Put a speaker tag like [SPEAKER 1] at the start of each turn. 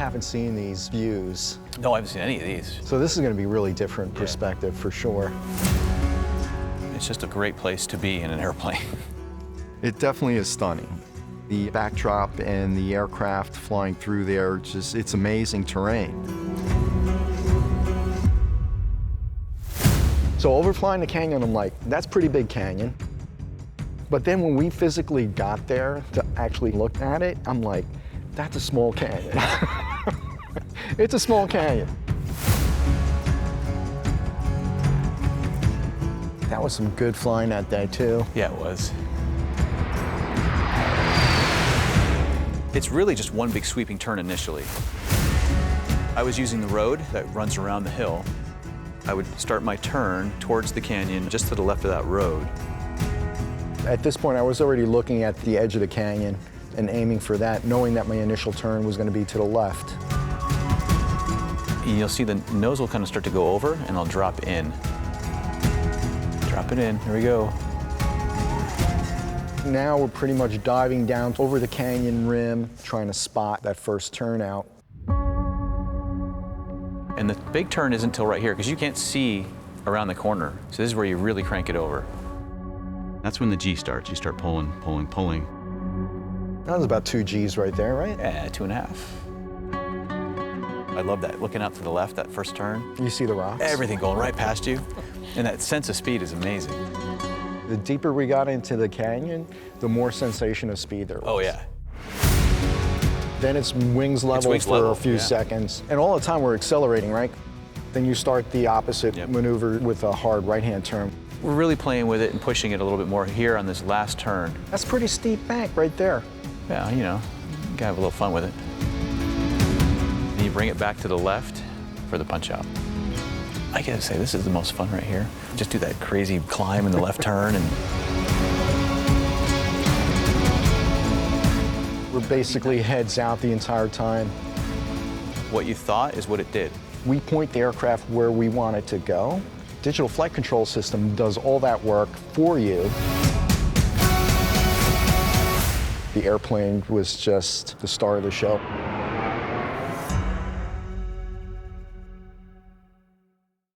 [SPEAKER 1] haven't seen these views.
[SPEAKER 2] No, I haven't seen any of these.
[SPEAKER 1] So this is going to be really different perspective for sure.
[SPEAKER 2] It's just a great place to be in an airplane.
[SPEAKER 1] It definitely is stunning. The backdrop and the aircraft flying through there, it's amazing terrain. So overflying the canyon, I'm like, that's pretty big canyon. But then when we physically got there to actually look at it, I'm like, that's a small canyon. It's a small canyon. That was some good flying that day too.
[SPEAKER 2] Yeah, it was. It's really just one big sweeping turn initially. I was using the road that runs around the hill. I would start my turn towards the canyon just to the left of that road.
[SPEAKER 1] At this point, I was already looking at the edge of the canyon and aiming for that, knowing that my initial turn was going to be to the left.
[SPEAKER 2] You'll see the nose will kind of start to go over, and I'll drop in. Drop it in, here we go.
[SPEAKER 1] Now we're pretty much diving down over the canyon rim, trying to spot that first turn out.
[SPEAKER 2] And the big turn isn't until right here, because you can't see around the corner. So this is where you really crank it over. That's when the G starts. You start pulling, pulling, pulling.
[SPEAKER 1] That was about 2 Gs right there, right?
[SPEAKER 2] Yeah, 2.5. I love that, looking out to the left, that first turn.
[SPEAKER 1] You see the rocks?
[SPEAKER 2] Everything going right past you. And that sense of speed is amazing.
[SPEAKER 1] The deeper we got into the canyon, the more sensation of speed there was.
[SPEAKER 2] Oh, yeah.
[SPEAKER 1] Then it's wings level for a few seconds. And all the time we're accelerating, right? Then you start the opposite maneuver with a hard right-hand turn.
[SPEAKER 2] We're really playing with it and pushing it a little bit more here on this last turn.
[SPEAKER 1] That's a pretty steep bank right there.
[SPEAKER 2] Yeah, you know, you gotta have a little fun with it. And you bring it back to the left for the punch out. I gotta say, this is the most fun right here. Just do that crazy climb in the left turn and...
[SPEAKER 1] We're basically heads out the entire time.
[SPEAKER 2] What you thought is what it did.
[SPEAKER 1] We point the aircraft where we want it to go. Digital flight control system does all that work for you. The airplane was just the star of the show.